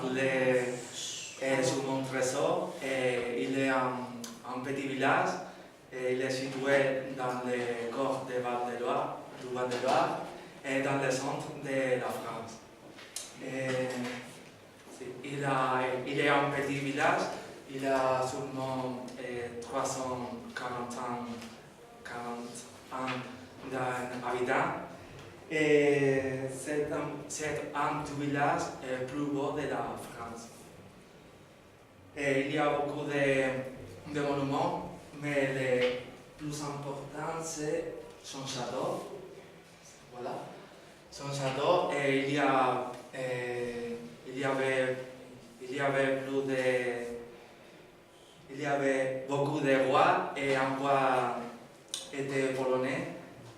parler sur mon trésor. Il est un petit village. Il est situé dans le corps du Val-de-Loire, et dans le centre de la France. Il est un petit village. Il a seulement 340 d'habitants. Et c'est un des villages plus beaux de la France. Et il y a beaucoup de monuments, mais le plus important c'est son château. Voilà. Son château, et il y avait beaucoup de rois, et un roi était polonais.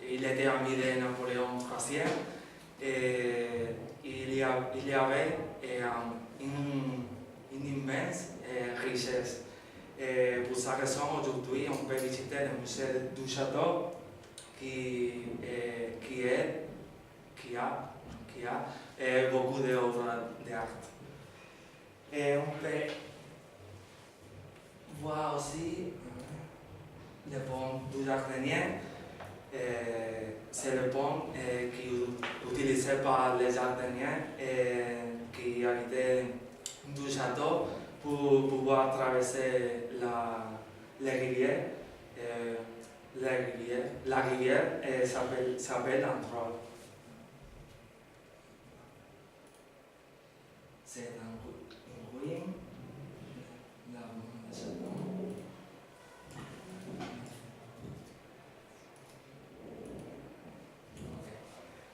Il était ami de Napoléon III, et il y avait une immense richesse. Et pour cette raison, aujourd'hui, on peut visiter le musée du château qui a beaucoup d'œuvres d'art. Et on peut voir aussi le pont du Jardinier. C'est le pont qui est utilisé par les jardiniers qui habitaient du château pour pouvoir traverser la rivière. La rivière s'appelle Antrol. C'est une ruine.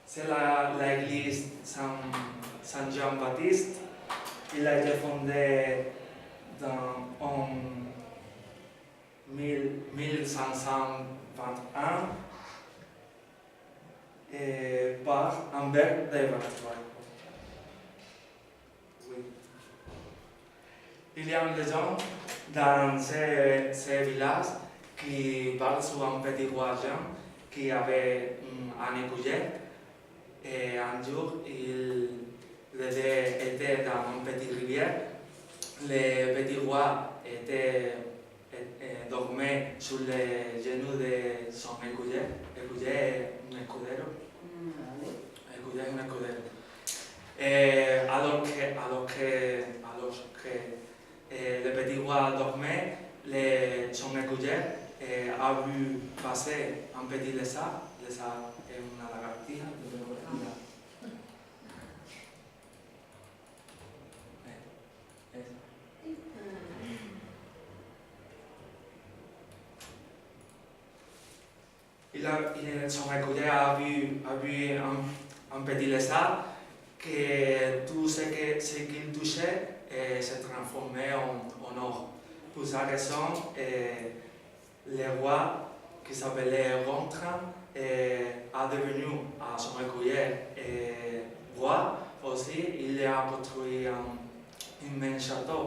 C'est l'église Saint Jean-Baptiste. Il a été fondé en 1521 par Humbert de Westphal. Oui. Il y a une légende dans ce village qui parle sur un petit roi Jean qui avait un écuyère. Et un jour, il était dans une petite rivière. Le petit roi dormait sur les genoux de son écuyère. Écuyère, un escudero. Écuyère, un escudero. Alors que le petit roi dormait, son écuyère a vu passer un petit lézard. Lézard est une lagartija. Son écuyère a vu un petit lézard que tout ce qu'il touchait se transformait en or. Pour cette raison, le roi, qui s'appelait Gontran, a devenu à son écuyère roi. Aussi, il a construit un immense château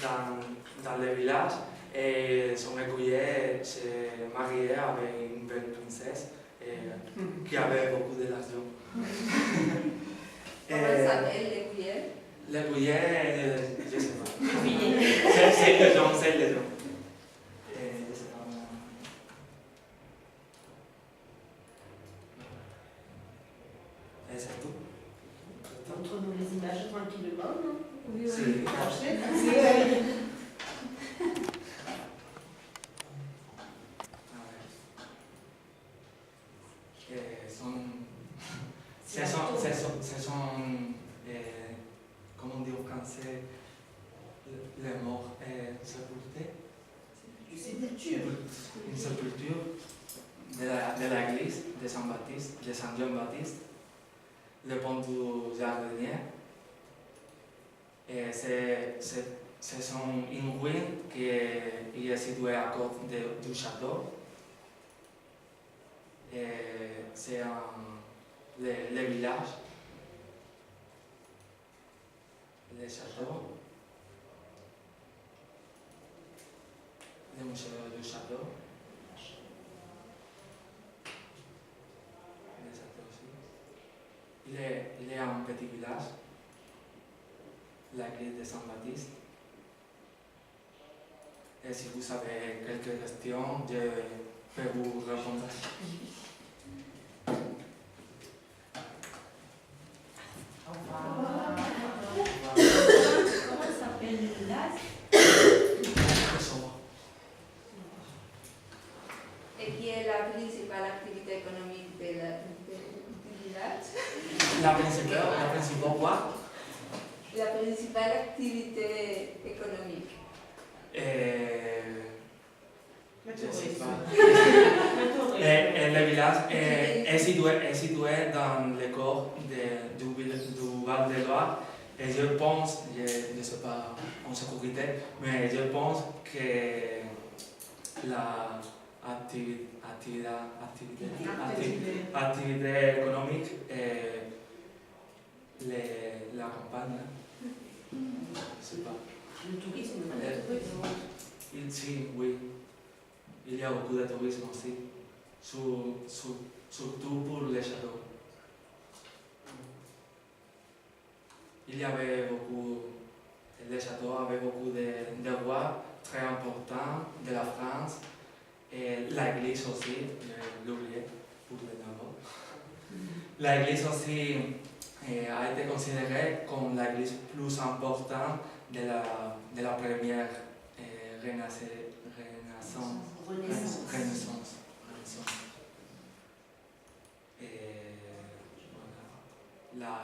dans le village. Et son écuyère s'est marié avec une belle princesse qui avait beaucoup d'argent. Comment s'appelle l'écuyère? L'écuyère, je ne sais pas. C'est le gens, c'est le gens. Je ne sais pas. Et c'est tout. Montre-nous les images tranquillement, non? Oui, oui. Ce sont, comment on dit en français, les morts sepultés. Une sépulture de l'église de Saint Jean-Baptiste, le pont du Jardinier. Ce sont une ruine qui est située à côté du château. C'est le village, le château, le musée du château, le château aussi. Il est un petit village. l'église de Saint-Baptiste. Et si vous avez quelques questions, je peux vous répondre. Au revoir. Voilà. Comment s'appelle le village? Et qui est la principale activité économique du village? La principale quoi? La principale activité économique. Je sais tourisme. pas. Le tourisme. Le village est situé dans le corps du Val de Loire. Et je pense, je ne sais pas en sécurité, mais je pense que la activité économique est la campagne. Je ne sais pas. Le tourisme. Si, oui. Il y a beaucoup de tourisme aussi, surtout pour les châteaux. Il y avait beaucoup, les châteaux avaient beaucoup de rois très importants de la France et l'église aussi, je l'ai oublié pour le nouveau. L'église aussi a été considérée comme l'église plus importante de la première Renaissance. Et voilà.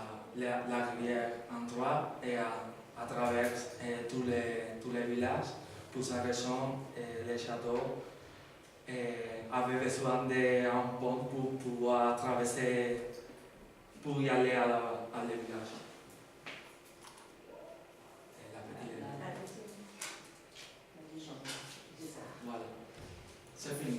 La rivière Androit et à travers tous les villages. Pour cette raison, les châteaux avaient besoin d'un pont pour pouvoir traverser, pour y aller à le village. La petite. Voilà. C'est fini.